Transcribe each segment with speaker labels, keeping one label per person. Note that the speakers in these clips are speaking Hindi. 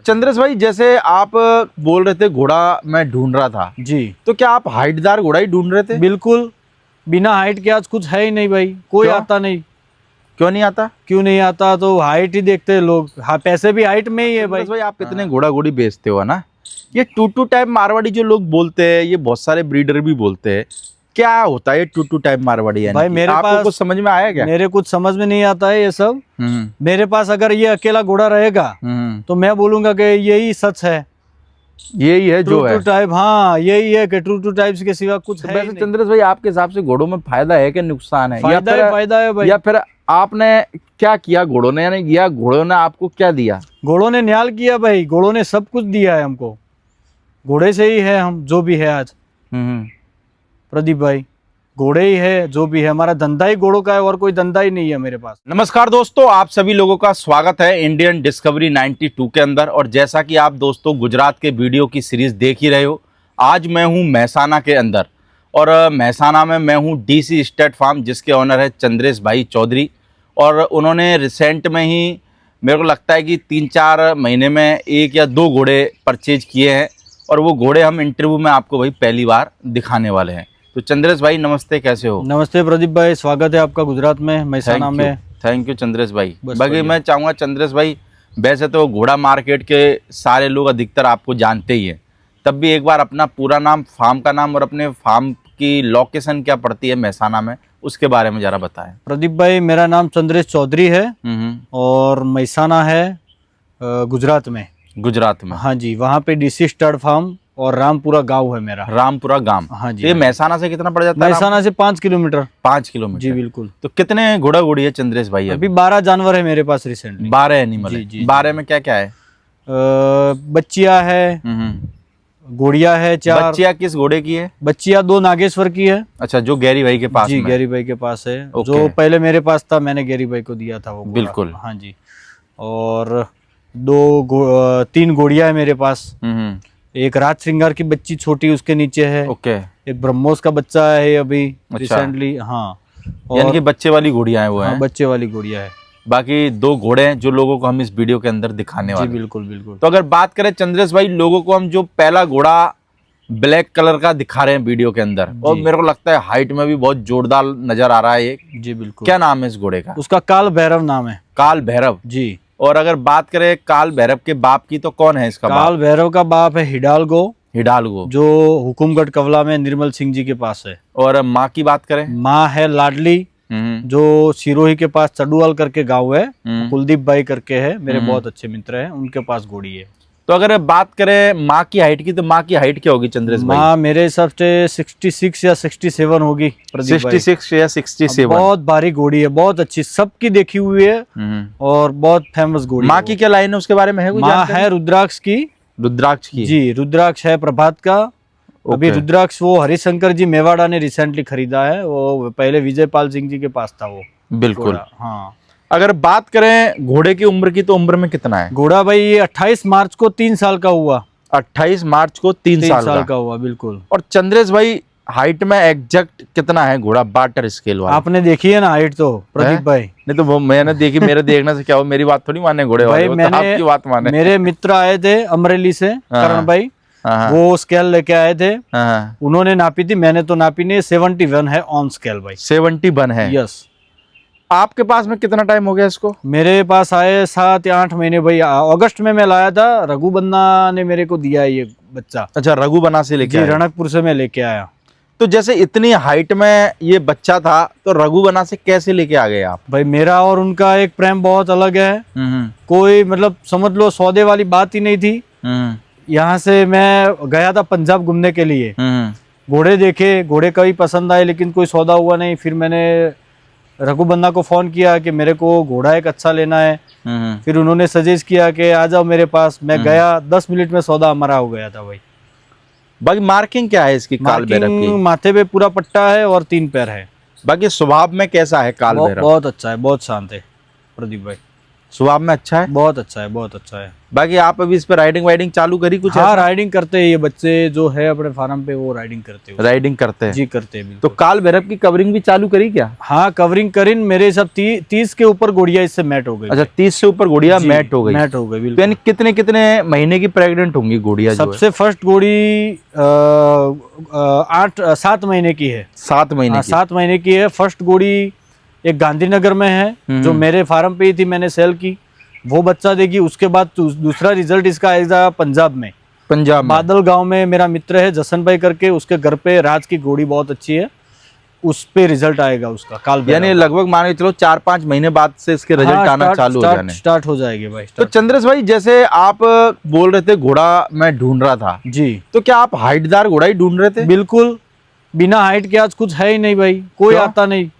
Speaker 1: चंद्रेश भाई, जैसे आप बोल रहे थे घोड़ा मैं ढूंढ रहा था
Speaker 2: जी,
Speaker 1: तो क्या आप हाइटदार घोड़ा ही ढूंढ रहे थे?
Speaker 2: बिल्कुल। बिना हाइट के आज कुछ है ही नहीं भाई, कोई
Speaker 1: क्यों?
Speaker 2: आता नहीं।
Speaker 1: क्यों नहीं आता?
Speaker 2: क्यों नहीं आता? तो हाइट ही देखते हैं लोग। हाँ, पैसे भी हाइट में ही है भाई।
Speaker 1: चंद्रेश भाई, आप कितने घोड़ा घोड़ी बेचते हो ना, ये टू टाइप मारवाड़ी जो लोग बोलते हैं, ये बहुत सारे ब्रीडर भी बोलते हैं, क्या होता है ये टू टाइप मारवाड़ी? यानी
Speaker 2: भाई
Speaker 1: कि
Speaker 2: मेरे
Speaker 1: आपको
Speaker 2: पास
Speaker 1: कुछ समझ में आया क्या?
Speaker 2: मेरे कुछ समझ में नहीं आता है ये सब।
Speaker 1: हम्म
Speaker 2: मेरे पास अगर ये अकेला घोड़ा रहेगा
Speaker 1: हम्म,
Speaker 2: तो मैं बोलूंगा कि यही सच है,
Speaker 1: यही है जो
Speaker 2: ट्रू
Speaker 1: है।
Speaker 2: Two type. हाँ, यही है कि ट्रू टाइप्स के सिवा कुछ
Speaker 1: तो
Speaker 2: है ही
Speaker 1: वैसे
Speaker 2: नहीं।
Speaker 1: चंद्रेश भाई, आपके हिसाब से घोड़ों में फायदा है कि नुकसान है?
Speaker 2: फायदा है भाई।
Speaker 1: या फिर आपने क्या किया घोड़ों ने, यानी या घोड़ों ने आपको क्या दिया?
Speaker 2: घोड़ों ने न्याल किया भाई, घोड़ों ने सब कुछ दिया है हमको। घोड़े से ही है हम जो भी है आज
Speaker 1: हम्म।
Speaker 2: प्रदीप भाई। घोड़े ही है जो भी है, हमारा धंधा ही घोड़ों का है और कोई धंधा ही नहीं है मेरे पास।
Speaker 1: नमस्कार दोस्तों, आप सभी लोगों का स्वागत है इंडियन डिस्कवरी 92 के अंदर। और जैसा कि आप दोस्तों गुजरात के वीडियो की सीरीज देख ही रहे हो, आज मैं हूं महसाना के अंदर। और महसाना में मैं हूं डीसी स्टेट फार्म, जिसके ऑनर है चंद्रेश भाई चौधरी। और उन्होंने रिसेंट में ही, मेरे को लगता है कि 3-4 महीने में 1 या 2 घोड़े परचेज किए हैं। और वो घोड़े हम इंटरव्यू में आपको भाई पहली बार दिखाने वाले हैं। तो चंद्रेश भाई नमस्ते, कैसे हो?
Speaker 2: नमस्ते प्रदीप भाई, स्वागत है आपका गुजरात में, महसाना में।
Speaker 1: थैंक यू चंद्रेश भाई।
Speaker 2: बस
Speaker 1: बाकी
Speaker 2: बढ़िया।
Speaker 1: मैं चाहूँगा चंद्रेश भाई, वैसे तो घोड़ा मार्केट के सारे लोग अधिकतर आपको जानते ही हैं, तब भी एक बार अपना पूरा नाम, फार्म का नाम और अपने फार्म की लोकेशन क्या पड़ती है महसाना में, उसके बारे में ज़रा बताएं।
Speaker 2: प्रदीप भाई, मेरा नाम चंद्रेश चौधरी है और महसाना है गुजरात में।
Speaker 1: गुजरात में?
Speaker 2: हाँ जी, वहाँ पे डीसी स्टड फार्म और रामपुरा गांव है मेरा।
Speaker 1: रामपुरा गांव?
Speaker 2: हाँ जी।
Speaker 1: तो ये महसाना से कितना पड़ जाता है?
Speaker 2: महसाना से 5 किलोमीटर।
Speaker 1: 5 किलोमीटर?
Speaker 2: जी बिल्कुल।
Speaker 1: तो कितने घोड़ा घोड़ी है चंद्रेश भाई?
Speaker 2: अभी 12 जानवर है मेरे पास रिसेंटली।
Speaker 1: 12 एनिमल
Speaker 2: जी,
Speaker 1: है?
Speaker 2: जी,
Speaker 1: 12 में क्या क्या है?
Speaker 2: बच्चिया है, घोड़िया है 4।
Speaker 1: बच्चिया किस घोड़े की है?
Speaker 2: बच्चिया 2 नागेश्वर की है।
Speaker 1: अच्छा, जो गैरी भाई के पास
Speaker 2: जी,
Speaker 1: में?
Speaker 2: गैरी भाई के पास है।
Speaker 1: ओके।
Speaker 2: जो पहले मेरे पास था, मैंने गैरी भाई को दिया था वो घोड़ा।
Speaker 1: बिल्कुल।
Speaker 2: हाँ जी। और 3 घोड़िया है मेरे पास। एक राज श्रृंगार की बच्ची छोटी उसके नीचे है।
Speaker 1: ओके।
Speaker 2: एक ब्रह्मोस का बच्चा है अभी रिसेंटली। हाँ,
Speaker 1: यानी कि बच्चे वाली घोड़ियां हैं वो?
Speaker 2: हाँ,
Speaker 1: हैं
Speaker 2: बच्चे वाली घोड़िया है।
Speaker 1: बाकी 2 घोड़े हैं जो लोगों को हम इस वीडियो के अंदर दिखाने
Speaker 2: जी
Speaker 1: वाले हैं।
Speaker 2: बिल्कुल बिल्कुल।
Speaker 1: तो अगर बात करें चंद्रेश भाई, लोगों को हम जो पहला घोड़ा ब्लैक कलर का दिखा रहे हैं वीडियो के अंदर, और मेरे को लगता है हाइट में भी बहुत जोरदार नजर आ रहा है ये।
Speaker 2: जी बिल्कुल।
Speaker 1: क्या नाम है इस घोड़े का?
Speaker 2: उसका काल भैरव नाम है।
Speaker 1: काल भैरव?
Speaker 2: जी।
Speaker 1: और अगर बात करें काल भैरव के बाप की, तो कौन है इसका
Speaker 2: काल
Speaker 1: बाप?
Speaker 2: भैरव का बाप है हिडालगो।
Speaker 1: हिडालगो,
Speaker 2: जो हुकुमगढ़ कवला में निर्मल सिंह जी के पास है।
Speaker 1: और माँ की बात करें?
Speaker 2: माँ है लाडली, जो सिरोही के पास चडुआल करके गांव है, कुलदीप भाई करके है, मेरे बहुत अच्छे मित्र हैं, उनके पास घोड़ी है।
Speaker 1: तो अगर बात करें माँ की हाइट की, तो माँ की हाइट क्या होगी चंद्रेश भाई?
Speaker 2: माँ मेरे हिसाब से 66 या 67 होगी प्रदीप भाई।
Speaker 1: 66 या 67?
Speaker 2: बहुत भारी घोड़ी है, बहुत अच्छी, सबकी देखी हुई है और बहुत फेमस घोड़ी।
Speaker 1: माँ की क्या लाइन है उसके बारे में है कोई
Speaker 2: माँ
Speaker 1: जानकारी?
Speaker 2: है रुद्राक्ष की।
Speaker 1: रुद्राक्ष की?
Speaker 2: जी, रुद्राक्ष है प्रभात का। अभी रुद्राक्ष वो हरिशंकर जी मेवाड़ा ने रिसेंटली खरीदा है, वो पहले विजयपाल सिंह जी के पास था वो।
Speaker 1: बिल्कुल।
Speaker 2: हाँ।
Speaker 1: अगर बात करें घोड़े की उम्र की, तो उम्र में कितना है
Speaker 2: घोड़ा भाई? ये 28 मार्च को 3 साल का हुआ।
Speaker 1: 28 मार्च को 3 साल
Speaker 2: का हुआ, बिल्कुल।
Speaker 1: और चंद्रेश भाई, हाइट में एग्जैक्ट कितना है घोड़ा बार्टर स्केल वाला?
Speaker 2: आपने देखी है ना हाइट तो प्रदीप भाई?
Speaker 1: नहीं तो वो मैंने देखी, मेरे देखने से क्या हो, मेरी बात थोड़ी माने घोड़े वाले, वो तो आपकी बात माने।
Speaker 2: मेरे मित्र आए थे अमरेली से, करण भाई, वो स्केल लेके आए थे, उन्होंने नापी थी, मैंने तो नापी नहीं। 71 है ऑन स्केल भाई।
Speaker 1: 71 है? यस। आपके पास में कितना टाइम हो गया इसको?
Speaker 2: मेरे पास आए 7 या 8 महीने भाई। अगस्त में मैं लाया था, रघु बन्ना ने मेरे को दिया ये बच्चा।
Speaker 1: अच्छा, रघु बन्ना से लेके?
Speaker 2: रणकपुर से मैं लेके आया।
Speaker 1: तो जैसे इतनी हाइट में ये बच्चा था, तो रघु बन्ना से कैसे लेके आ गए आप?
Speaker 2: भाई मेरा और उनका एक प्रेम बहुत अलग है। कोई मतलब समझ लो सौदे वाली बात ही नहीं थी। यहाँ से मैं गया था पंजाब घूमने के लिए, घोड़े देखे, घोड़े कभी पसंद आए, लेकिन कोई सौदा हुआ नहीं। फिर मैंने रघु बन्ना को फोन किया कि मेरे को घोड़ा एक अच्छा लेना है। फिर उन्होंने सजेस्ट किया कि आ जाओ मेरे पास। मैं गया, 10 मिनट में सौदा हमारा हो गया था भाई।
Speaker 1: बाकी मार्किंग क्या है इसकी काल भैरव की?
Speaker 2: माथे पे पूरा पट्टा है और 3 पैर है।
Speaker 1: बाकी स्वभाव में कैसा है काल भैरव?
Speaker 2: बहुत अच्छा है, बहुत शांत है प्रदीप भाई।
Speaker 1: स्वभाव में अच्छा है,
Speaker 2: बहुत अच्छा है, बहुत अच्छा है।
Speaker 1: बाकी आप अभी इस पे राइडिंग वाइडिंग चालू करी कुछ?
Speaker 2: हाँ, राइडिंग करते हैं ये बच्चे जो है अपने फार्म पे, वो राइडिंग करते हैं।
Speaker 1: राइडिंग करते हैं
Speaker 2: जी करते हैं
Speaker 1: तो
Speaker 2: बिल्कुल।
Speaker 1: काल भैरव की कवरिंग भी चालू करी क्या?
Speaker 2: हाँ, कवरिंग करीन मेरे सब 30 के ऊपर गुड़िया इससे मैट हो गई।
Speaker 1: अच्छा, 30 से ऊपर गुड़िया
Speaker 2: जी,
Speaker 1: मैट हो गई।
Speaker 2: मैट हो गई
Speaker 1: तो
Speaker 2: बिल्कुल।
Speaker 1: यानी कितने कितने महीने की प्रेग्नेंट होंगी गुड़िया जो है?
Speaker 2: सबसे फर्स्ट गोड़ी 7 महीने की है।
Speaker 1: 7 महीने
Speaker 2: हाँ,
Speaker 1: की।
Speaker 2: 7 महीने की है। फर्स्ट गोड़ी एक गांधीनगर में है जो मेरे फार्म पे ही थी, मैंने सेल की, वो बच्चा देगी। उसके बाद दूसरा रिजल्ट इसका आएगा पंजाब में,
Speaker 1: पंजाब में।
Speaker 2: बादल गांव में मेरा मित्र है जसन भाई करके, उसके घर पे राज की घोड़ी बहुत अच्छी है, उस पे रिजल्ट आएगा उसका काल भैरव
Speaker 1: यानी
Speaker 2: का।
Speaker 1: लगभग मान के चलो 4-5 महीने बाद से इसके रिजल्ट आना चालू हो जाने।
Speaker 2: स्टार्ट हो जाएंगे भाई।
Speaker 1: तो चंद्रेश भाई, जैसे आप बोल रहे थे घोड़ा मैं ढूंढ रहा था,
Speaker 2: जी
Speaker 1: तो क्या आप हाइटदार घोड़ा ही ढूंढ रहे थे?
Speaker 2: बिल्कुल, बिना हाइट के आज कुछ है ही नहीं भाई, कोई
Speaker 1: क्यों?
Speaker 2: आता नहीं।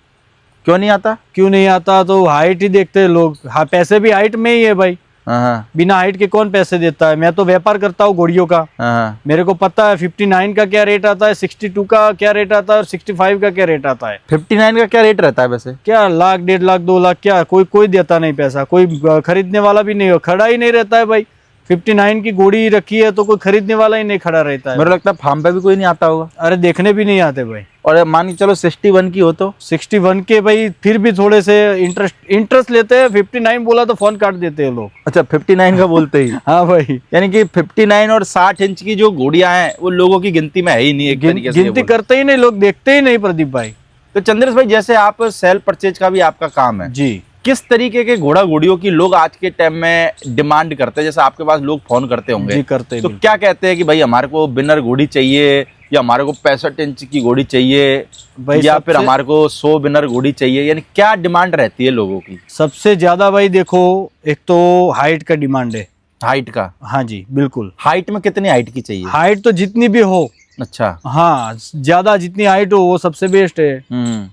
Speaker 1: क्यों नहीं आता?
Speaker 2: क्यों नहीं आता? तो हाइट ही देखते हैं लोग। हाँ, पैसे भी हाइट में ही है भाई,
Speaker 1: हाँ
Speaker 2: बिना हाइट के कौन पैसे देता है? मैं तो व्यापार करता हूँ घोड़ियों का,
Speaker 1: हाँ।
Speaker 2: मेरे को पता है 59 का क्या रेट आता है, 62 का क्या रेट आता है और 65 का क्या रेट आता है।
Speaker 1: 59 का क्या रेट रहता है वैसे?
Speaker 2: क्या लाख, 1.5 लाख, 2 लाख, क्या कोई देता नहीं पैसा, कोई खरीदने वाला भी नहीं हो, खड़ा ही नहीं रहता है भाई। 59 की घोड़ी रखी है तो कोई खरीदने वाला ही नहीं खड़ा रहता है।
Speaker 1: मेरे लगता है फार्म पे भी कोई नहीं आता होगा।
Speaker 2: अरे देखने भी नहीं आते भाई।
Speaker 1: और मान के चलो 61 की हो तो?
Speaker 2: 61 के भाई फिर भी थोड़े से इंटरेस्ट लेते हैं। 59 बोला तो फोन काट देते हैं लोग।
Speaker 1: अच्छा, 59 का बोलते ही।
Speaker 2: हाँ भाई,
Speaker 1: यानी कि 59 और 60 इंच की जो घोड़ियां हैं वो लोगों की गिनती में है ही नहीं, एक तरीके से ये
Speaker 2: गिनती
Speaker 1: बोलो।
Speaker 2: करते ही नहीं लोग, देखते ही नहीं प्रदीप भाई।
Speaker 1: तो चंद्रेश भाई, जैसे आप सेल परचेज का भी आपका काम है,
Speaker 2: जी,
Speaker 1: किस तरीके के घोड़ा घोड़ियों की लोग आज के टाइम में डिमांड करते हैं? जैसे आपके पास लोग फोन करते होंगे,
Speaker 2: जी करते हैं
Speaker 1: तो
Speaker 2: बिल्कुल।
Speaker 1: क्या कहते हैं कि भाई हमारे को बिनर घोड़ी चाहिए, या हमारे को 65 इंच की घोड़ी चाहिए,
Speaker 2: भाई
Speaker 1: या फिर
Speaker 2: सबसे-
Speaker 1: हमारे को 100 बिनर घोड़ी चाहिए? यानी क्या डिमांड रहती है लोगों की?
Speaker 2: सबसे ज्यादा भाई देखो, एक तो हाइट का डिमांड है।
Speaker 1: हाइट का?
Speaker 2: हाँ जी बिल्कुल।
Speaker 1: हाइट में कितनी हाइट की चाहिए?
Speaker 2: हाइट तो जितनी भी हो,
Speaker 1: अच्छा।
Speaker 2: हाँ, ज्यादा जितनी हाइट हो वो सबसे बेस्ट है।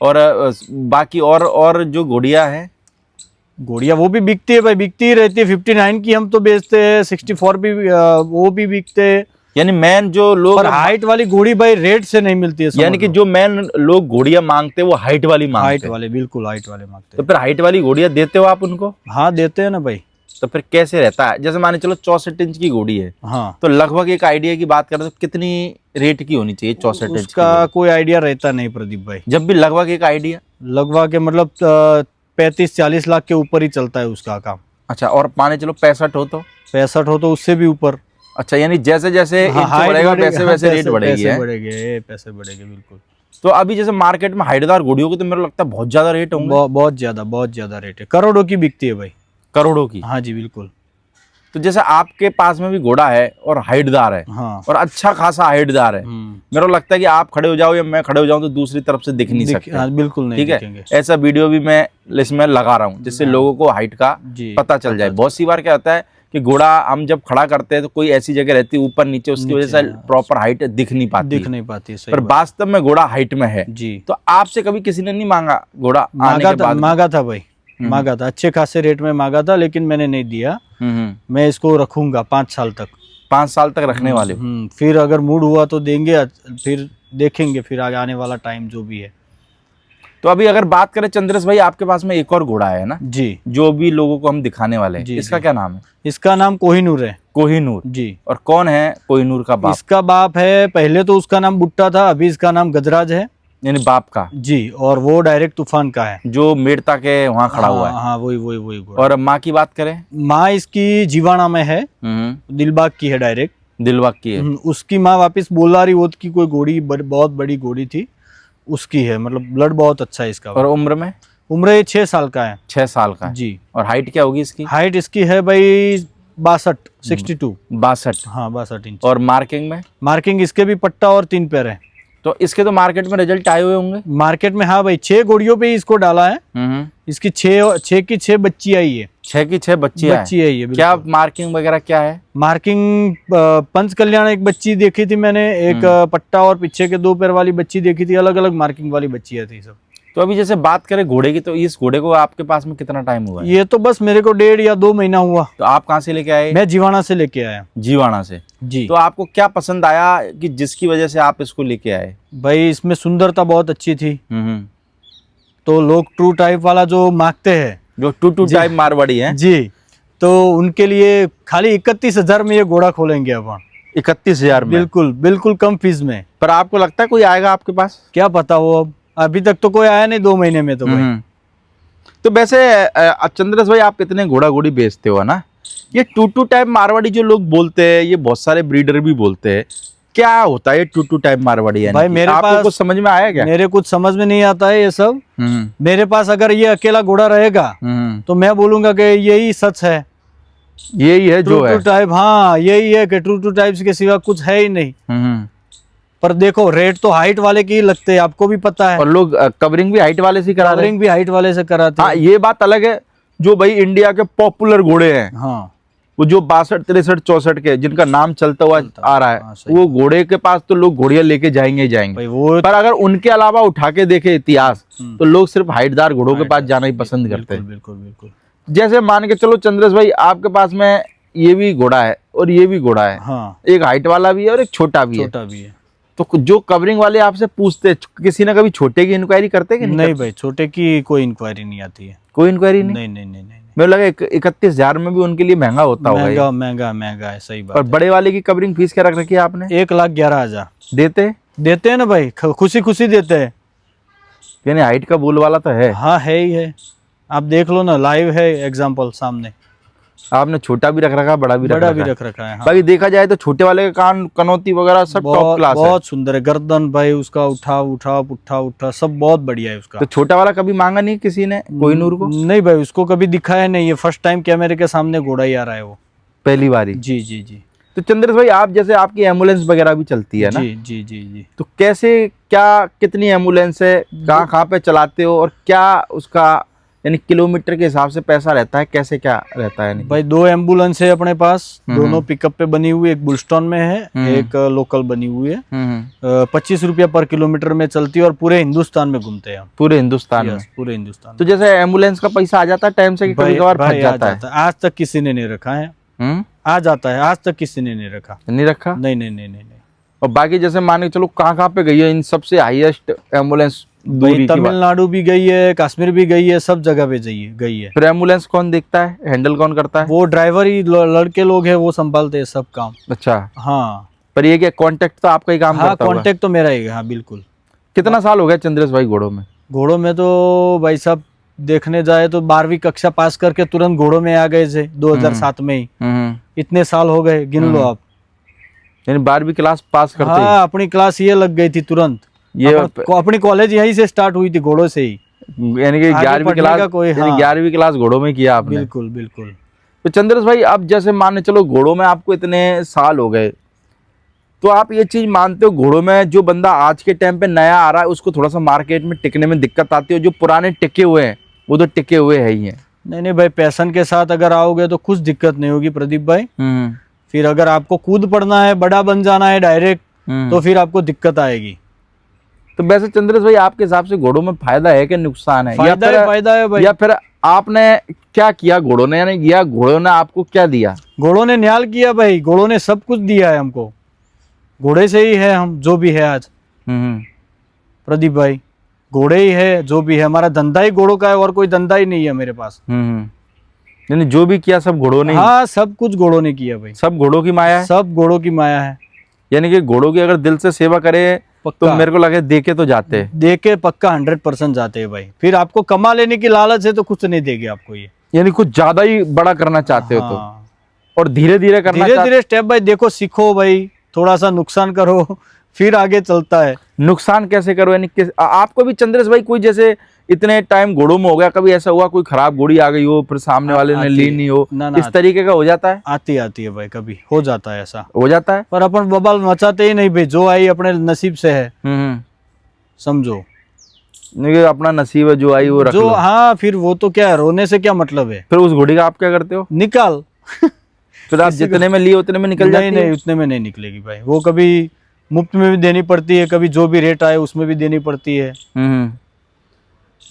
Speaker 1: और बाकी और जो घोड़ियां हैं,
Speaker 2: घोड़िया वो भी बिकती है भाई, बिकती ही रहती है। 59 की हम तो बेचते हैं, 64 भी वो भी बिकते हैं।
Speaker 1: यानी मेन जो लोग,
Speaker 2: पर हाइट वाली घोड़ी भाई रेट से नहीं मिलती है,
Speaker 1: यानी कि जो मेन लोग घोड़ियां मांगते हैं वो हाइट वाली मांगते
Speaker 2: हाइट
Speaker 1: हैं।
Speaker 2: वाले, बिल्कुल हाइट वाले मांगते
Speaker 1: तो
Speaker 2: हैं।
Speaker 1: फिर हाइट वाली घोड़ियां देते हो आप उनको?
Speaker 2: हाँ देते हैं ना भाई।
Speaker 1: तो फिर कैसे रहता है? जैसे माने चलो 64 इंच की घोड़ी है,
Speaker 2: हाँ,
Speaker 1: तो लगभग एक आइडिया की बात करें तो कितनी रेट की होनी चाहिए 64 इंच की
Speaker 2: उसका
Speaker 1: घोड़ी?
Speaker 2: कोई आइडिया रहता नहीं प्रदीप भाई।
Speaker 1: जब भी लगभग एक आइडिया।
Speaker 2: लगभग के मतलब 35-40 लाख के ऊपर ही चलता है उसका काम।
Speaker 1: अच्छा, और माने चलो 65 हो तो?
Speaker 2: 65 हो तो उससे भी ऊपर।
Speaker 1: अच्छा, यानी जैसे जैसे
Speaker 2: हाँ,
Speaker 1: इंच
Speaker 2: height
Speaker 1: बढ़ेगा
Speaker 2: बढ़ेगी,
Speaker 1: वैसे
Speaker 2: हाँ,
Speaker 1: वैसे रेट बढ़ेगी
Speaker 2: पैसे
Speaker 1: है?
Speaker 2: बढ़ेंगे, पैसे बढ़ेंगे बिल्कुल।
Speaker 1: तो अभी जैसे मार्केट में हाइटदार घोड़ियों के तो मेरे को लगता है बहुत ज्यादा रेट होंगे।
Speaker 2: बहुत ज्यादा रेट है, करोड़ों की बिकती है भाई।
Speaker 1: करोड़ों की?
Speaker 2: हाँ जी बिल्कुल।
Speaker 1: तो जैसे आपके पास में भी घोड़ा है और हाइटदार है,
Speaker 2: हाँ,
Speaker 1: और अच्छा खासा हाइटदार है, मेरे को लगता है कि आप खड़े हो जाओ या मैं खड़े हो जाऊं तो दूसरी तरफ से दिख नहीं सकते।
Speaker 2: हाँ, बिल्कुल नहीं
Speaker 1: ठीक है,
Speaker 2: दिखेंगे।
Speaker 1: ऐसा वीडियो भी मैं इसमें लगा रहा हूँ जिससे लोगों को हाइट का
Speaker 2: जी,
Speaker 1: पता चल जाए। बहुत सी बार क्या होता है कि घोड़ा हम जब खड़ा करते हैं तो कोई ऐसी जगह रहती है ऊपर नीचे, उसकी वजह से प्रॉपर हाइट दिख नहीं पाती
Speaker 2: दिख
Speaker 1: है।
Speaker 2: नहीं पाती है, सही
Speaker 1: पर
Speaker 2: बात।
Speaker 1: वास्तव में घोड़ा हाइट में है।
Speaker 2: जी,
Speaker 1: तो आपसे कभी किसी ने नहीं मांगा घोड़ा आने के बाद?
Speaker 2: मांगा था भाई, मांगा था, अच्छे खासे रेट में मांगा था, लेकिन मैंने नहीं दिया। मैं इसको रखूंगा 5 साल तक।
Speaker 1: 5 साल तक रखने वाले हो?
Speaker 2: फिर अगर मूड हुआ तो देंगे, फिर देखेंगे, फिर आगे आने वाला टाइम जो भी है।
Speaker 1: तो अभी अगर बात करें चंद्रेश भाई, आपके पास में एक और घोड़ा है ना
Speaker 2: जी,
Speaker 1: जो भी लोगों को हम दिखाने वाले हैं,
Speaker 2: जी,
Speaker 1: इसका
Speaker 2: जी।
Speaker 1: क्या नाम है?
Speaker 2: इसका नाम कोहिनूर है।
Speaker 1: कोहिनूर?
Speaker 2: जी,
Speaker 1: और कौन है कोहिनूर का बाप?
Speaker 2: इसका बाप है, पहले तो उसका नाम बुट्टा था, अभी इसका नाम गजराज है।
Speaker 1: यानी बाप का?
Speaker 2: जी, और वो डायरेक्ट तूफान का है,
Speaker 1: जो मेड़ता के वहाँ खड़ा हुआ है।
Speaker 2: हाँ, वही घोड़ा।
Speaker 1: और माँ की बात करें?
Speaker 2: माँ इसकी जीवाणा में है, दिलबाग की है डायरेक्ट।
Speaker 1: दिलबाग की है।
Speaker 2: उसकी माँ वापस बोलारी वोत की कोई घोड़ी, बहुत बड़ी घोड़ी थी, उसकी है। मतलब ब्लड बहुत अच्छा है इसका।
Speaker 1: और उम्र में?
Speaker 2: उम्र ये 6 साल का है।
Speaker 1: 6 साल का है।
Speaker 2: जी।
Speaker 1: और हाइट क्या होगी इसकी?
Speaker 2: हाइट इसकी है भाई 62।
Speaker 1: 62?
Speaker 2: हाँ, 62 इंच।
Speaker 1: और मार्किंग में?
Speaker 2: मार्किंग इसके भी पट्टा और 3 पैर है।
Speaker 1: तो इसके तो मार्केट में रिजल्ट आए हुए होंगे?
Speaker 2: मार्केट में हाँ भाई, 6 घोड़ियों पे ही इसको डाला है। इसकी 6 की 6 बच्ची आई है।
Speaker 1: 6 की 6 बच्ची
Speaker 2: है ये।
Speaker 1: क्या मार्किंग वगैरह क्या है?
Speaker 2: मार्किंग पंच कल्याण एक बच्ची देखी थी मैंने, एक पट्टा और पीछे के 2 पैर वाली बच्ची देखी थी, अलग अलग मार्किंग वाली बच्चियां थी सब।
Speaker 1: तो अभी जैसे बात करें घोड़े की, तो इस घोड़े को आपके पास में कितना टाइम हुआ है?
Speaker 2: ये तो बस मेरे को 1.5 या 2 महीना हुआ।
Speaker 1: तो आप कहाँ से लेके आए?
Speaker 2: मैं जीवाणा से लेके आया।
Speaker 1: जीवाणा से?
Speaker 2: जी।
Speaker 1: तो आपको क्या पसंद आया कि जिसकी वजह से आप इसको लेके आए?
Speaker 2: भाई इसमें सुंदरता बहुत अच्छी थी, तो लोग ट्रू टाइप वाला जो मांगते हैं
Speaker 1: जो टू टाइप मारवाड़ी है
Speaker 2: जी, तो उनके लिए खाली 31,000 में ये घोड़ा खोलेंगे अपन।
Speaker 1: 31,000 में?
Speaker 2: बिल्कुल बिल्कुल कम फीस में।
Speaker 1: पर आपको लगता है कोई आएगा आपके पास?
Speaker 2: क्या पता, वो अब अभी तक तो कोई आया नहीं, 2 महीने में तो कोई।
Speaker 1: तो वैसे चंद्रेश भाई, आप कितने घोड़ा घोड़ी बेचते हो ना? ये टू टाइप मारवाड़ी जो लोग बोलते हैं, ये बहुत सारे ब्रीडर भी बोलते हैं, क्या होता है ये टू टाइप मारवाड़ी?
Speaker 2: भाई मेरे
Speaker 1: आपको
Speaker 2: पास
Speaker 1: कुछ समझ में आया क्या?
Speaker 2: मेरे कुछ समझ में नहीं आता है ये सब। मेरे पास अगर ये अकेला घोड़ा रहेगा तो मैं बोलूंगा कि यही सच है,
Speaker 1: यही है जो है
Speaker 2: ट्रू टाइप। हाँ, यही है कि ट्रू टाइप्स के सिवा कुछ है ही नहीं। पर देखो, रेट तो हाइट वाले की ही लगते हैं, आपको भी पता है।
Speaker 1: और लोग कवरिंग भी हाइट वाले से ही करा रहे हैं।
Speaker 2: कवरिंग भी हाइट वाले से कराते
Speaker 1: हाँ,
Speaker 2: हैं।
Speaker 1: ये बात अलग है। जो भाई इंडिया के पॉपुलर घोड़े हैं,
Speaker 2: हाँ,
Speaker 1: वो जो 62, 63, 64 के जिनका नाम चलता हुआ आ रहा
Speaker 2: हाँ,
Speaker 1: है,
Speaker 2: सही।
Speaker 1: वो घोड़े के पास तो लोग घोड़ियां लेके जाएंगे ही जाएंगे।
Speaker 2: भाई वो
Speaker 1: पर अगर उनके अलावा उठा के देखे इतिहास, तो लोग सिर्फ हाइटदार घोड़ों के पास जाना ही पसंद करते हैं।
Speaker 2: बिल्कुल बिल्कुल।
Speaker 1: जैसे मान के चलो चंद्रेश भाई, आपके पास में ये भी घोड़ा है और ये भी घोड़ा है।
Speaker 2: हाँ,
Speaker 1: एक हाइट वाला भी है और एक छोटा भी है।
Speaker 2: छोटा भी है।
Speaker 1: तो जो कवरिंग वाले आपसे पूछते हैं, किसी ने कभी छोटे की इंक्वायरी करते कि
Speaker 2: नहीं भाई, छोटे की कोई इंक्वायरी नहीं आती है।
Speaker 1: कोई इंक्वायरी नहीं?
Speaker 2: नहीं नहीं नहीं नहीं।
Speaker 1: मुझे लगा 31,000 में भी उनके लिए महंगा होता होगा।
Speaker 2: महंगा महंगा महंगा है, सही बात
Speaker 1: और बड़े वाले की कवरिंग फीस क्या रख रखी है आपने?
Speaker 2: 1,11,000
Speaker 1: देते
Speaker 2: हैं ना भाई, खुशी खुशी देते हैं।
Speaker 1: यानी हाइट का बोल वाला तो है।
Speaker 2: हाँ, है ही है। आप देख लो ना, लाइव है एग्जाम्पल सामने।
Speaker 1: आपने छोटा भी रख रखा, बड़ा भी
Speaker 2: रख रखा है। हाँ।
Speaker 1: बाकी देखा जाए तो छोटे वाले का कान, कनौती वगैरह सब टॉप क्लास है।
Speaker 2: बहुत सुंदर है। गर्दन भाई उसका उठा सब बहुत बढ़िया है उसका।
Speaker 1: तो छोटा वाला कभी मांगा नहीं किसी ने कोहिनूर को?
Speaker 2: नहीं भाई, उसको कभी दिखाया नहीं है। फर्स्ट टाइम कैमरे के सामने घोड़ा ही आ रहा है वो,
Speaker 1: पहली बारी।
Speaker 2: जी जी जी।
Speaker 1: तो चंद्रेश भाई, आप जैसे आपकी एम्बुलेंस वगैरह भी चलती है ना?
Speaker 2: जी जी जी जी।
Speaker 1: तो कैसे, क्या, कितनी एम्बुलेंस है, कहाँ पे चलाते हो, और क्या उसका यानी किलोमीटर के हिसाब से पैसा रहता है, कैसे क्या रहता है?
Speaker 2: भाई 2 एम्बुलेंस है अपने पास, दोनों पिकअप पे बनी हुई। एक बुलस्टॉन में है, एक लोकल बनी हुई है। 25 रुपया पर किलोमीटर में चलती है और पूरे हिंदुस्तान में घूमते हैं हम।
Speaker 1: पूरे हिंदुस्तान में?
Speaker 2: पूरे हिंदुस्तान।
Speaker 1: तो जैसे एम्बुलेंस का पैसा आ जाता है टाइम से कि कभी कभार फंस जाता है?
Speaker 2: आज तक किसी ने नहीं रखा है। आ जाता है, आज तक किसी ने नहीं रखा।
Speaker 1: नहीं रखा?
Speaker 2: नहीं नहीं नहीं नहीं।
Speaker 1: और बाकी जैसे मान के चलो, कहाँ पे गई है इन सबसे हाईएस्ट एम्बुलेंस दूरी की?
Speaker 2: तमिलनाडु भी गई है, कश्मीर भी गई है, सब जगह पे गई है।
Speaker 1: फिर एम्बुलेंस कौन देखता है, हैंडल कौन करता है?
Speaker 2: वो ड्राइवर ही, लड़के लोग हैं, वो संभालते हैं सब काम।
Speaker 1: अच्छा।
Speaker 2: हाँ,
Speaker 1: पर ये क्या कांटेक्ट तो आपका ही काम करता होगा?
Speaker 2: कांटेक्ट तो मेरा ही है। हाँ बिल्कुल।
Speaker 1: कितना साल हो गया चंद्रेश भाई घोड़ों में?
Speaker 2: घोड़ों में तो भाई साहब देखने जाए तो 12वीं कक्षा पास करके तुरंत घोड़ों में आ गए थे 2007 में ही। इतने साल हो गए, गिन लो आप।
Speaker 1: यानी 12वीं क्लास पास करते?
Speaker 2: हाँ, अपनी क्लास ये लग गई थी तुरंत। ये अपनी कॉलेज यहीं से स्टार्ट हुई थी, घोड़ों से ही।
Speaker 1: यानी कि 11वीं क्लास, यानी 11वीं क्लास घोड़ों में किया आपने?
Speaker 2: बिल्कुल बिल्कुल।
Speaker 1: तो चंद्रेश भाई, अब जैसे मान चलो घोड़ों में आपको इतने साल हो गए, तो आप ये चीज मानते हो घोड़ों में जो बंदा आज के टाइम पे नया आ रहा है, उसको थोड़ा सा मार्केट में टिकने में दिक्कत आती है? जो पुराने टिके हुए हैं वो तो टिके हुए है ही हैं।
Speaker 2: नहीं नहीं भाई, पैशन के साथ अगर आओगे तो कुछ दिक्कत नहीं होगी प्रदीप भाई। फिर अगर आपको कूद पड़ना है, बड़ा बन जाना है डायरेक्ट, तो फिर आपको दिक्कत आएगी।
Speaker 1: तो वैसे चंद्रेश भाई, आपके हिसाब से घोड़ों में फायदा है कि नुकसान है?
Speaker 2: फायदा है भाई।
Speaker 1: या फिर आपने क्या किया घोड़ों ने, यानी या घोड़ों ने आपको क्या दिया?
Speaker 2: घोड़ों ने न्याल किया भाई, घोड़ों ने सब कुछ दिया है हमको। घोड़े से ही है हम जो भी है आज प्रदीप भाई। घोड़े ही है जो भी है, हमारा धंधा ही घोड़ों का है, और कोई धंधा ही नहीं है मेरे पास।
Speaker 1: यानी जो भी किया सब घोड़ों ने?
Speaker 2: हाँ, सब कुछ घोड़ों ने किया भाई।
Speaker 1: सब घोड़ों की माया है?
Speaker 2: सब घोड़ों की माया है।
Speaker 1: यानी कि घोड़ों की अगर दिल से सेवा करे तो मेरे को लगे देके तो जाते हैं।
Speaker 2: देके पक्का 100% जाते हैं भाई। फिर आपको कमा लेने की लालच है तो कुछ नहीं देगी आपको ये।
Speaker 1: यानी कुछ ज्यादा ही बड़ा करना चाहते हो तो? और धीरे धीरे करना,
Speaker 2: धीरे धीरे स्टेप बाय देखो, सीखो भाई, थोड़ा सा नुकसान करो फिर आगे चलता है।
Speaker 1: नुकसान कैसे करो, यानी आपको भी चंद्रेश भाई कोई जैसे इतने टाइम घोड़ों में हो गया, कभी ऐसा हुआ कोई खराब घोड़ी आ गई हो, फिर सामने वाले ने ली नहीं हो, इस तरीके का हो जाता है? आती
Speaker 2: है भाई, कभी हो जाता है, ऐसा
Speaker 1: हो जाता है।
Speaker 2: पर अपन बवाल मचाते ही नहीं भाई, जो आई अपने नसीब से है, समझो।
Speaker 1: नहीं, अपना नसीब है, जो आई वो रख लो।
Speaker 2: हाँ, फिर वो तो क्या है, रोने से क्या मतलब है।
Speaker 1: फिर उस घोड़ी का आप क्या करते हो?
Speaker 2: निकाल
Speaker 1: फिर आप जितने में लिए उतने में निकल जाती है?
Speaker 2: नहीं, उतने में नहीं निकलेगी भाई। वो कभी मुफ्त में भी देनी पड़ती है, कभी जो भी रेट आए उसमें भी देनी पड़ती है।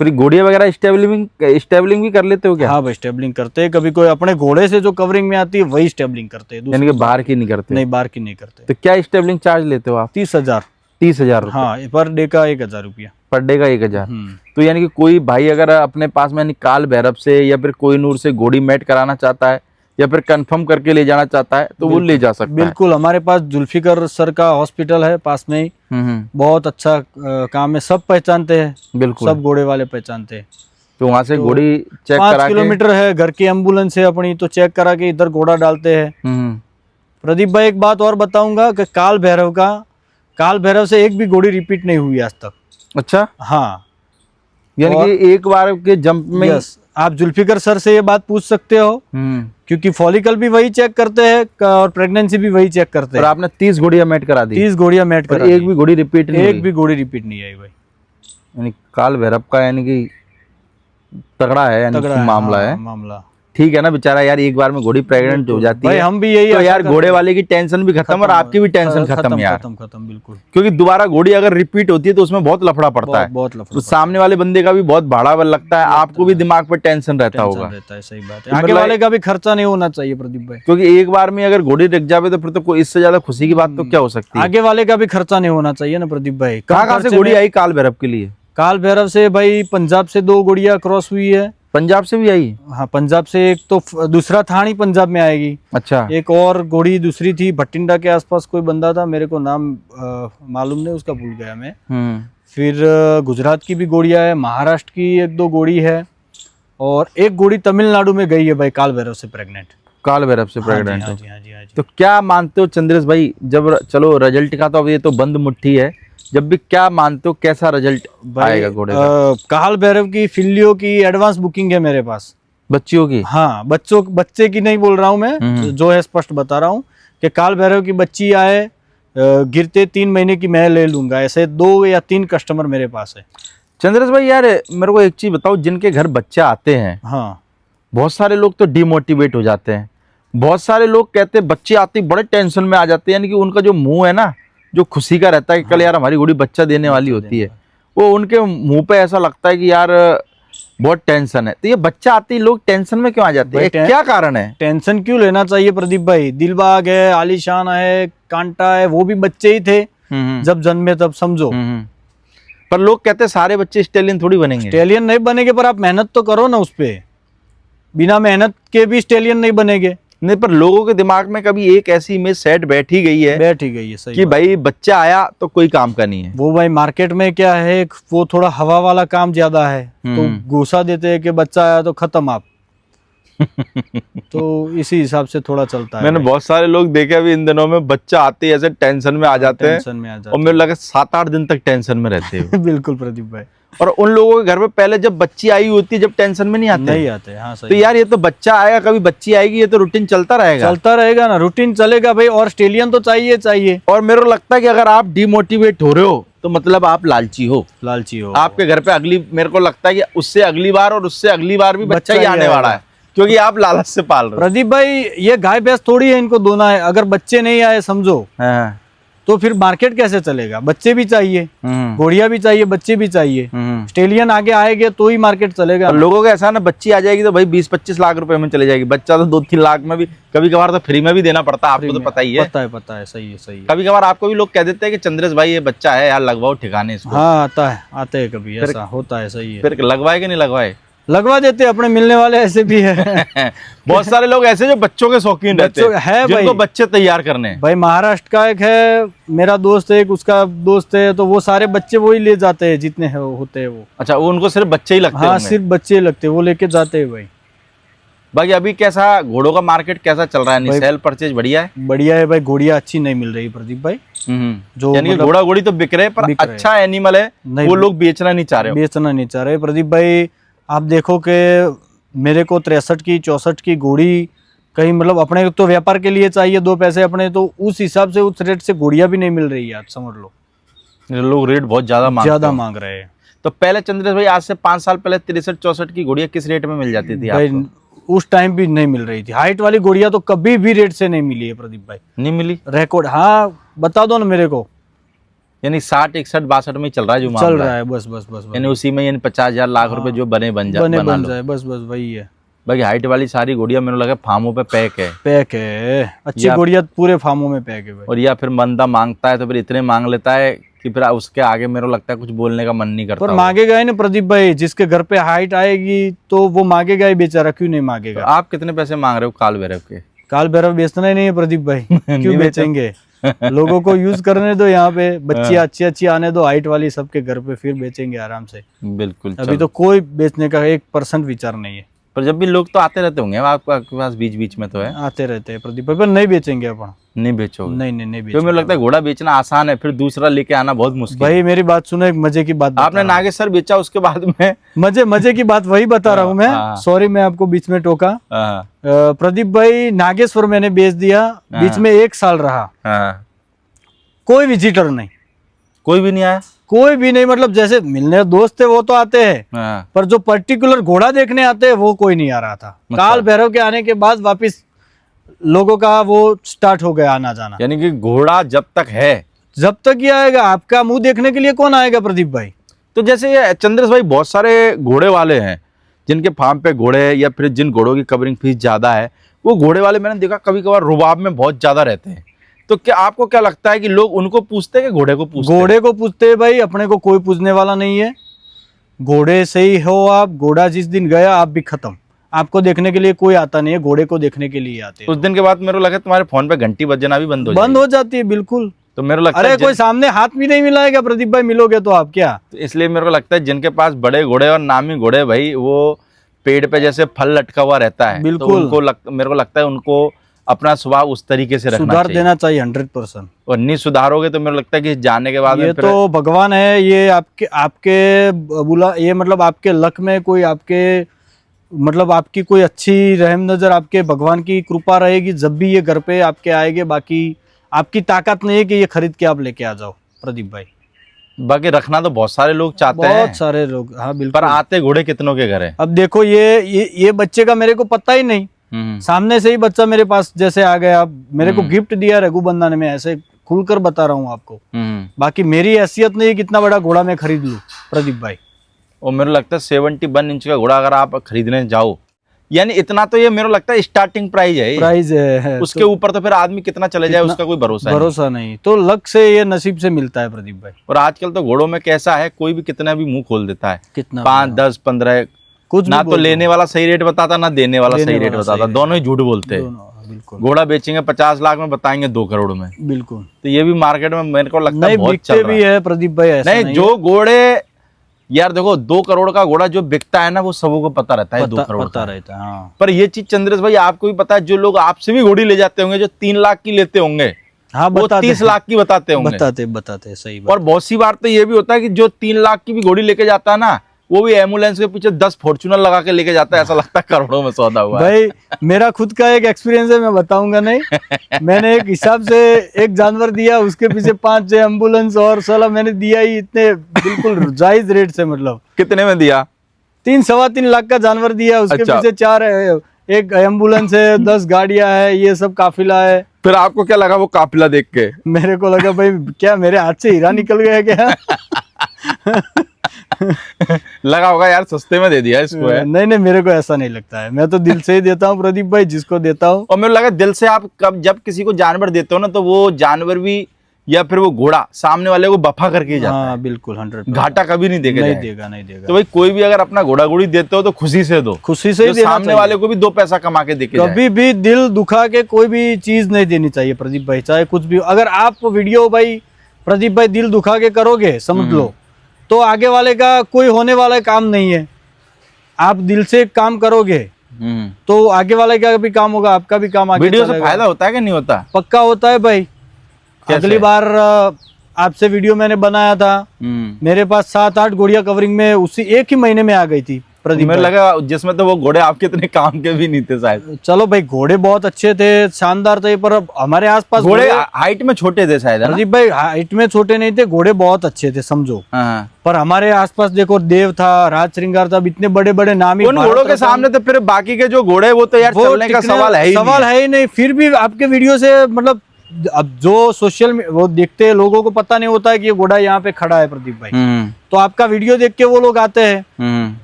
Speaker 1: फिर घोड़िया वगैरह स्टेबलिंग भी कर लेते हो क्या?
Speaker 2: हाँ भाई, स्टेबलिंग करते हैं। कभी कोई अपने घोड़े से जो कवरिंग में आती है वही स्टेबलिंग करते हैं,
Speaker 1: यानी कि बाहर की नहीं करते?
Speaker 2: नहीं, बाहर की नहीं करते।
Speaker 1: तो क्या स्टेबलिंग चार्ज लेते हो आप?
Speaker 2: 30,000।
Speaker 1: 30,000?
Speaker 2: हाँ, पर डे का 1,000 रुपया।
Speaker 1: पर डे का 1000। तो यानी कि कोई भाई अगर अपने पास में काल भैरव से या फिर कोहिनूर से घोड़ी मैट कराना चाहता है या फिर कंफर्म करके ले जाना चाहता है तो वो ले जा सकता है।
Speaker 2: बिल्कुल, हमारे पास जुल्फिकर सर का हॉस्पिटल है पास में ही। बहुत अच्छा काम है, सब पहचानते हैं,
Speaker 1: बिल्कुल
Speaker 2: सब घोड़े वाले पहचानते हैं।
Speaker 1: तो वहां से घोड़ी चेक
Speaker 2: 5
Speaker 1: करा के
Speaker 2: किलोमीटर है, घर की एम्बुलेंस है अपनी, तो चेक करा के इधर घोड़ा डालते हैं। प्रदीप भाई एक बात और बताऊंगा कि काल भैरव से एक भी घोड़ी रिपीट नहीं हुई आज तक।
Speaker 1: अच्छा,
Speaker 2: हाँ,
Speaker 1: यानी कि एक बार के जंप में
Speaker 2: यस, आप जुल्फिकर सर से ये बात पूछ सकते हो, क्योंकि फॉलिकल भी वही चेक करते हैं और प्रेगनेंसी भी वही चेक करते हैं।
Speaker 1: और आपने 30 घोड़ियां मैट करा दी?
Speaker 2: 30 घोड़ियां मैट करा
Speaker 1: एक भी घोड़ी रिपीट नहीं?
Speaker 2: एक भी घोड़ी रिपीट नहीं आई भाई।
Speaker 1: यानी काल भैरव का यानी कि तगड़ा है, यानी कि मामला है।
Speaker 2: मामला
Speaker 1: ठीक है ना बेचारा यार, एक बार में घोड़ी प्रेग्नेंट हो जाती
Speaker 2: भाई,
Speaker 1: है
Speaker 2: हम भी यही
Speaker 1: तो यार घोड़े वाले की टेंशन भी खत्म और आपकी भी टेंशन खत्म यार।
Speaker 2: खत्म बिल्कुल,
Speaker 1: क्योंकि दोबारा घोड़ी अगर रिपीट होती है तो उसमें बहुत लफड़ा पड़ता है,
Speaker 2: बहुत लफड़ा,
Speaker 1: तो सामने वाले बंदे का भी बहुत भाड़ा लगता है, आपको भी दिमाग पर टेंशन रहता होगा।
Speaker 2: सही बात है, आगे वाले का भी खर्चा नहीं होना चाहिए प्रदीप भाई,
Speaker 1: क्योंकि एक बार में अगर घोड़ी रख जावे तो फिर तो कोई इससे ज्यादा खुशी की बात तो क्या हो सकती है।
Speaker 2: आगे वाले का भी खर्चा नहीं होना चाहिए ना प्रदीप भाई।
Speaker 1: कहाँ से घोड़ी आई काल भैरव के लिए?
Speaker 2: काल भैरव से भाई पंजाब से 2 घोड़ियां क्रॉस हुई है।
Speaker 1: पंजाब से भी आई?
Speaker 2: हाँ, पंजाब से एक तो दूसरा थानी पंजाब में आएगी।
Speaker 1: अच्छा,
Speaker 2: एक और घोड़ी दूसरी थी भटिंडा के आसपास, कोई बंदा था, मेरे को नाम मालूम नहीं, उसका भूल गया मैं। फिर गुजरात की भी घोड़ियां है, महाराष्ट्र की 1-2 घोड़ी है, और एक घोड़ी तमिलनाडु में गई है भाई काल भैरव से प्रेग्नेंट।
Speaker 1: काल भैरव से प्रेग्नेंट?
Speaker 2: हाँ जी, हाँ जी, हाँ जी।
Speaker 1: तो क्या मानते हो चंद्रेश भाई, जब चलो रिजल्ट का तो अब ये तो बंद मुट्ठी है, जब भी क्या मानते हो कैसा रिजल्ट आएगा घोड़े का?
Speaker 2: काल भैरव की फिलियो की एडवांस बुकिंग है मेरे पास,
Speaker 1: बच्चियों की।
Speaker 2: हाँ, बच्चे की नहीं बोल रहा हूँ मैं, जो है स्पष्ट बता रहा हूँ कि काल भैरव की बच्ची आए गिरते 3 महीने की मैं ले लूंगा। ऐसे 2 या 3 कस्टमर मेरे पास है।
Speaker 1: चंद्रेश भाई यार मेरे को एक चीज बताओ, जिनके घर बच्चे आते हैं,
Speaker 2: हाँ,
Speaker 1: बहुत सारे लोग तो डिमोटिवेट हो जाते हैं, बहुत सारे लोग कहते हैं बच्चे आते बड़े टेंशन में आ जाते हैं, यानी कि उनका जो मुंह है ना, जो खुशी का रहता है कि कल यार हमारी घोड़ी बच्चा देने वाली होती है, वो उनके मुंह पे ऐसा लगता है कि यार बहुत टेंशन है। तो ये बच्चा आते ही लोग टेंशन में क्यों आ जाते हैं, क्या कारण है?
Speaker 2: टेंशन क्यों लेना चाहिए प्रदीप भाई? दिलबाग है, आलीशान है, कांटा है, वो भी बच्चे ही थे जब जन्मे, तब समझो।
Speaker 1: पर लोग कहते हैं सारे बच्चे स्टेलियन थोड़ी बनेंगे।
Speaker 2: स्टेलियन नहीं बनेंगे, पर आप मेहनत तो करो ना उस पे, बिना मेहनत के भी स्टेलियन नहीं बनेंगे।
Speaker 1: नहीं, पर लोगों के दिमाग में कभी एक ऐसी इमेज सेट बैठी गई है
Speaker 2: सही
Speaker 1: कि भाई बच्चा आया तो कोई काम का नहीं है।
Speaker 2: वो भाई मार्केट में क्या है, वो थोड़ा हवा वाला काम ज्यादा है, तो घोषा देते हैं कि बच्चा आया तो खत्म आप। तो इसी हिसाब से थोड़ा चलता है।
Speaker 1: मैंने बहुत सारे लोग देखे अभी इन दिनों में, बच्चा आते ही ऐसे टेंशन में आ जाते हैं, और मेरे लगा 7-8 दिन तक टेंशन में रहते हैं।
Speaker 2: बिल्कुल प्रदीप भाई,
Speaker 1: और उन लोगों के घर में पहले जब बच्ची आई होती है, जब टेंशन में नहीं आते।
Speaker 2: हाँ, सही।
Speaker 1: तो यार ये तो बच्चा आएगा, कभी बच्ची आएगी, ये तो रूटीन चलता रहेगा
Speaker 2: ना, रूटीन चलेगा भाई, और स्टेलियन तो चाहिए।
Speaker 1: और मेरे को लगता है कि अगर आप डिमोटिवेट हो रहे हो तो मतलब आप लालची हो। आपके घर पे मेरे को लगता है कि उससे अगली बार और उससे अगली बार भी बच्चा ही आने वाला है, क्योंकि आप लालच से पाल रहे हो।
Speaker 2: प्रदीप भाई ये गाय भैंस थोड़ी है, इनको दोना है, अगर बच्चे नहीं आए समझो तो फिर मार्केट कैसे चलेगा? बच्चे भी चाहिए, घोड़िया भी चाहिए, बच्चे भी चाहिए, स्टेलियन आगे आएंगे तो ही मार्केट चलेगा।
Speaker 1: लोगों का ऐसा ना, बच्ची आ जाएगी तो भाई 20-25 लाख रुपए में चले जाएगी, बच्चा तो 2-3 लाख में भी कभी कभार तो फ्री में भी देना पड़ता है, आपको तो पता ही है।
Speaker 2: पता है, सही है।
Speaker 1: कभी कभार आपको भी लोग कह देते हैं कि चंद्रेश भाई ये बच्चा है यार, लगवाओ ठिकाने इसको।
Speaker 2: हाँ, आते हैं कभी, ऐसा होता है, सही है।
Speaker 1: फिर लगवाए कि नहीं लगवाए?
Speaker 2: लगवा देते, अपने मिलने वाले ऐसे भी है।
Speaker 1: बहुत सारे लोग ऐसे जो बच्चों के शौकीन रहते हैं, जिनको बच्चे तैयार करने हैं।
Speaker 2: भाई महाराष्ट्र का एक है मेरा दोस्त, एक उसका दोस्त है, तो वो सारे बच्चे वही ले जाते हैं जितने होते हैं वो।
Speaker 1: अच्छा, वो उनको सिर्फ बच्चे ही लगते हैं?
Speaker 2: हाँ, सिर्फ बच्चे लगते, वो लेके जाते हैं भाई।
Speaker 1: बाकी अभी कैसा घोड़ों का मार्केट कैसा चल रहा है? सेल परचेज बढ़िया है?
Speaker 2: बढ़िया है भाई, घोड़ियां अच्छी नहीं मिल रही प्रदीप भाई।
Speaker 1: जो यानी घोड़ा घोड़ी तो बिक रहे हैं, पर अच्छा एनिमल है वो लोग बेचना नहीं चाह रहे।
Speaker 2: प्रदीप भाई आप देखो कि मेरे को 63 की 64 की घोड़ी कहीं, मतलब अपने तो व्यापार के लिए चाहिए 2 पैसे अपने, तो उस हिसाब से उस रेट से घोड़ियां भी नहीं मिल रही है, समझ लो।
Speaker 1: लोग रेट बहुत ज्यादा
Speaker 2: मांग रहे हैं।
Speaker 1: तो पहले चंद्रेश भाई, आज से 5 साल पहले 63-64 की घोड़ियां किस रेट में मिल जाती थी
Speaker 2: आपको? उस टाइम भी नहीं मिल रही थी। हाइट वाली घोड़ियां तो कभी भी रेट से नहीं मिली है प्रदीप भाई।
Speaker 1: नहीं मिली?
Speaker 2: रिकॉर्ड, हाँ, बता दो ना मेरे को।
Speaker 1: यानी 60, 61, 62 में चल रहा है, जो
Speaker 2: चल रहा है, बस।
Speaker 1: यानी उसी में 50,000 लाख रुपए जो बन जाए, बस वही है। बाकी हाइट वाली सारी घोड़ियां मेरे को लगा फार्मों पे पैक है।
Speaker 2: पैक है, अच्छी घोड़ियां पूरे फार्मों में पैक है भाई।
Speaker 1: और या फिर बंदा मांगता है तो फिर इतने मांग लेता है कि फिर उसके आगे मेरे को लगता है कुछ बोलने का मन नहीं करता।
Speaker 2: पर मांगेगा ही ना प्रदीप भाई, जिसके घर पे हाइट आएगी तो वो मांगेगा ही बेचारा, क्यों नहीं मांगेगा।
Speaker 1: तो आप कितने पैसे मांग रहे हो काल भैरव के?
Speaker 2: काल भैरव बेचना ही नहीं है प्रदीप भाई, क्यों बेचेंगे। लोगों को यूज करने दो, यहाँ पे बच्चियां अच्छी अच्छी आने दो हाइट वाली सबके घर पे, फिर बेचेंगे आराम से।
Speaker 1: बिल्कुल।
Speaker 2: अभी तो कोई बेचने का 1% विचार नहीं है।
Speaker 1: पर जब भी लोग तो आते रहते होंगे आपके पास बीच बीच में, तो है
Speaker 2: आते रहते हैं प्रदीप भाई, पर नहीं बेचेंगे अपन।
Speaker 1: नहीं बेचोगे?
Speaker 2: नहीं
Speaker 1: क्यों?
Speaker 2: बेचेंगे।
Speaker 1: मुझे लगता है घोड़ा बेचना आसान है, फिर दूसरा लेके आना बहुत मुश्किल।
Speaker 2: भाई मेरी बात सुनो, एक मजे की बात
Speaker 1: आपने नागेश्वर बेचा, उसके बाद में
Speaker 2: मजे की बात वही बता रहा हूँ मैं। सॉरी मैं आपको बीच में टोका। प्रदीप भाई नागेश्वर मैंने बेच दिया, बीच में 1 साल रहा, कोई विजिटर नहीं,
Speaker 1: कोई भी नहीं आया,
Speaker 2: कोई भी नहीं। मतलब जैसे मिलने दोस्त थे वो तो आते हैं, पर जो पर्टिकुलर घोड़ा देखने आते हैं वो कोई नहीं आ रहा था। काल भैरव के आने के बाद वापिस लोगों का वो स्टार्ट हो गया आना जाना।
Speaker 1: यानी कि घोड़ा जब तक है,
Speaker 2: जब तक ही आएगा, आपका मुंह देखने के लिए कौन आएगा प्रदीप भाई।
Speaker 1: तो जैसे ये चंद्रेश भाई बहुत सारे घोड़े वाले हैं जिनके फार्म पे घोड़े या फिर जिन घोड़ों की कवरिंग फीस ज्यादा है, वो घोड़े वाले मैंने देखा कभी कभार रुबाब में बहुत ज्यादा रहते हैं। तो क्या आपको क्या लगता है कि लोग उनको पूछते हैं कि घोड़े को पूछते हैं?
Speaker 2: घोड़े को पूछते हैं भाई, अपने को कोई पूछने वाला नहीं है। घोड़े से ही हो आप, घोड़ा जिस दिन गया आप भी खत्म, आपको देखने के लिए कोई आता नहीं है, घोड़े को देखने के लिए आते हैं।
Speaker 1: उस दिन के बाद मेरे को लगा तुम्हारे फोन पे घंटी बजना भी बंद
Speaker 2: हो जाती है। बिल्कुल।
Speaker 1: तो मेरे को लगता
Speaker 2: है कोई सामने हाथ भी नहीं मिलाएगा प्रदीप भाई, मिलोगे तो आप क्या।
Speaker 1: तो इसलिए मेरे को लगता है जिनके पास बड़े घोड़े और नामी घोड़े भाई, वो पेड़ पे जैसे फल लटका हुआ रहता है।
Speaker 2: बिल्कुल।
Speaker 1: तो मेरे को लगता है उनको अपना स्वभाव उस तरीके से रखना
Speaker 2: सुधार देना चाहिए 100%।
Speaker 1: और नहीं सुधारोगे तो मेरे को लगता है कि जाने के बाद
Speaker 2: ये तो भगवान है, ये आपके बुला, ये मतलब आपके लक में कोई आपके मतलब आपकी कोई अच्छी रहम नजर, आपके भगवान की कृपा रहेगी जब भी ये घर पे आपके आएंगे। बाकी आपकी ताकत नहीं है कि ये खरीद के आप लेके आ जाओ प्रदीप भाई।
Speaker 1: बाकी रखना तो बहुत सारे लोग चाहते हैं,
Speaker 2: बहुत सारे लोग। हाँ बिल्कुल।
Speaker 1: पर आते घोड़े कितनों के घर है।
Speaker 2: अब देखो ये बच्चे का मेरे को पता ही नहीं, सामने से ही बच्चा मेरे पास जैसे आ गया, मेरे को गिफ्ट दिया रघुबंधन में, ऐसे खुलकर बता रहा हूँ आपको। बाकी मेरी हैसियत नहीं कि इतना बड़ा घोड़ा मैं खरीद लूं प्रदीप भाई।
Speaker 1: और मेरे लगता है 71 इंच का घोड़ा अगर आप खरीदने जाओ, यानी इतना तो ये मेरे को लगता है स्टार्टिंग प्राइस है। उसके ऊपर तो फिर आदमी कितना चले जाए उसका कोई भरोसा नहीं।
Speaker 2: तो लक से ये नसीब से मिलता है प्रदीप भाई।
Speaker 1: और आजकल तो घोड़ों में कैसा है, कोई भी कितना भी मुंह खोल देता है,
Speaker 2: कितना
Speaker 1: 5, 10, 15, कुछ ना तो लेने वाला सही रेट बताता, ना देने वाला सही रेट बताता, दोनों ही झूठ बोलते हैं। घोड़ा बेचेंगे 50 लाख में, बताएंगे 2 करोड़ में।
Speaker 2: बिल्कुल।
Speaker 1: तो ये भी मार्केट में मेरे को लगता है बहुत चल रहा
Speaker 2: भी है प्रदीप भाई।
Speaker 1: नहीं, जो घोड़े यार देखो 2 करोड़ का घोड़ा जो बिकता है ना, वो सबों को पता रहता है 2 करोड़
Speaker 2: पता रहता है। हाँ।
Speaker 1: पर ये चीज चंद्रेश भाई आपको भी पता है, जो लोग आपसे भी घोड़ी ले जाते होंगे, जो 3 लाख की लेते होंगे,
Speaker 2: हाँ,
Speaker 1: वो 30 लाख की बताते होंगे।
Speaker 2: बताते सही बात।
Speaker 1: और बहुत सी बार तो ये भी होता है कि जो 3 लाख की भी घोड़ी लेके जाता है ना, वो भी एम्बुलेंस के पीछे 10 फॉर्च्यूनर लगा के लेके जाता है, ऐसा लगता है करोड़ों में सौदा हुआ
Speaker 2: भाई। मेरा खुद का एक एक्सपीरियंस है, मैं बताऊंगा नहीं। मैंने एक हिसाब से एक जानवर दिया, उसके पीछे 5-6 एम्बुलेंस, और साला मैंने दिया ही इतने बिल्कुल जायज रेट से। मतलब
Speaker 1: कितने में दिया?
Speaker 2: 3-3.25 लाख का जानवर दिया, उसके पीछे 4 एक एम्बुलेंस है, 10 गाड़ियां है, ये सब काफिला है।
Speaker 1: फिर आपको क्या लगा वो काफिला देख के?
Speaker 2: मेरे को लगा भाई क्या मेरे हाथ से हीरा निकल गया क्या।
Speaker 1: लगा होगा यार सस्ते में दे दिया इसको है।
Speaker 2: नहीं मेरे को ऐसा नहीं लगता है, मैं तो दिल से ही देता हूँ प्रदीप भाई, जिसको देता हूँ।
Speaker 1: और मेरे लगा दिल से आप जब किसी को जानवर देते हो ना, तो वो जानवर भी या फिर वो घोड़ा सामने वाले को बफा करके ही जाता है।
Speaker 2: बिल्कुल 100%।
Speaker 1: घाटा कभी नहीं देगा,
Speaker 2: नहीं देगा।
Speaker 1: तो भाई कोई भी अगर अपना घोड़ा घोड़ी देते हो तो खुशी से दो,
Speaker 2: खुशी से ही देना
Speaker 1: सामने वाले को भी 2 पैसा कमा के देके
Speaker 2: कभी भी दिल दुखा के कोई भी चीज नहीं देनी चाहिए प्रदीप भाई, चाहे कुछ भी। अगर आप वीडियो भाई प्रदीप भाई दिल दुखा के करोगे, समझ लो तो आगे वाले का कोई होने वाला काम नहीं है। आप दिल से काम करोगे तो आगे वाले का भी काम होगा, आपका भी काम आगे
Speaker 1: वीडियो से फायदा होता है कि नहीं होता?
Speaker 2: पक्का होता है भाई। अगली बार आपसे वीडियो मैंने बनाया था, मेरे पास 7-8 घोड़ियां कवरिंग में उसी एक ही महीने में आ गई थी प्रदीप।
Speaker 1: मेरे लगा जिसमें तो वो घोड़े आपके इतने काम के भी नहीं थे शायद।
Speaker 2: चलो भाई घोड़े बहुत अच्छे थे, शानदार थे, पर हमारे आसपास
Speaker 1: घोड़े हाइट में छोटे थे शायद।
Speaker 2: प्रदीप भाई हाइट में छोटे नहीं थे, घोड़े बहुत अच्छे थे समझो। पर हमारे आसपास देखो देव था, राज श्रृंगार था, इतने बड़े बड़े नामी
Speaker 1: उन घोड़ों के सामने तो फिर बाकी के जो घोड़े वो तो यार चलने का सवाल है
Speaker 2: ही नहीं। फिर भी आपके वीडियो से मतलब अब जो सोशल वो देखते हैं, लोगों को पता नहीं होता है कि ये घोड़ा यहाँ पे खड़ा है प्रदीप भाई, तो आपका वीडियो देख के वो लोग आते हैं।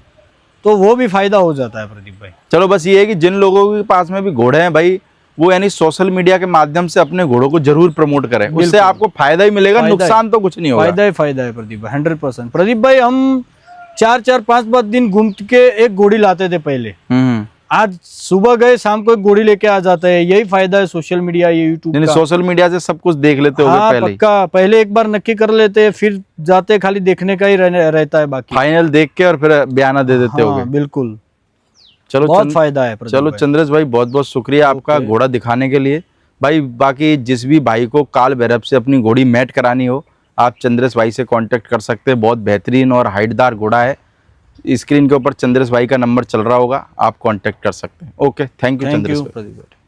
Speaker 2: तो वो भी फायदा हो जाता है प्रदीप भाई।
Speaker 1: चलो बस ये है कि जिन लोगों के पास में भी घोड़े हैं भाई, वो यानी सोशल मीडिया के माध्यम से अपने घोड़ों को जरूर प्रमोट करें, उससे
Speaker 2: बिल्कुल।
Speaker 1: आपको फायदा ही मिलेगा,
Speaker 2: फायदा
Speaker 1: नुकसान तो कुछ नहीं होगा।
Speaker 2: फायदा है प्रदीप भाई, 100%। प्रदीप भाई हम 4-5 दिन घूम के एक घोड़ी लाते थे पहले, आज सुबह गए शाम को एक घोड़ी लेके आ जाते हैं। यही फायदा है सोशल मीडिया, ये यूट्यूब
Speaker 1: यानी
Speaker 2: का।
Speaker 1: सोशल मीडिया से सब कुछ देख लेते होगे
Speaker 2: हाँ
Speaker 1: पहले ही।
Speaker 2: पक्का, पहले एक बार नक्की कर लेते हैं, फिर जाते खाली देखने का ही रहता है बाकी।
Speaker 1: फाइनल देख के और फिर बयाना दे देते होगे।
Speaker 2: हाँ बिल्कुल,
Speaker 1: चलो
Speaker 2: बहुत फायदा है प्रदीप
Speaker 1: चलो
Speaker 2: भाई।
Speaker 1: चंद्रेश भाई, बहुत बहुत शुक्रिया आपका घोड़ा दिखाने के लिए भाई। बाकी जिस भी भाई को काल भैरव से अपनी घोड़ी मैट करानी हो, आप चंद्रेश भाई से कांटेक्ट कर सकते हैं। बहुत बेहतरीन और हाइटदार घोड़ा है। स्क्रीन के ऊपर चंद्रेश भाई का नंबर चल रहा होगा, आप कांटेक्ट कर सकते हैं। ओके, थैंक यू चंद्रेश भाई।
Speaker 2: प्रदीप भाई।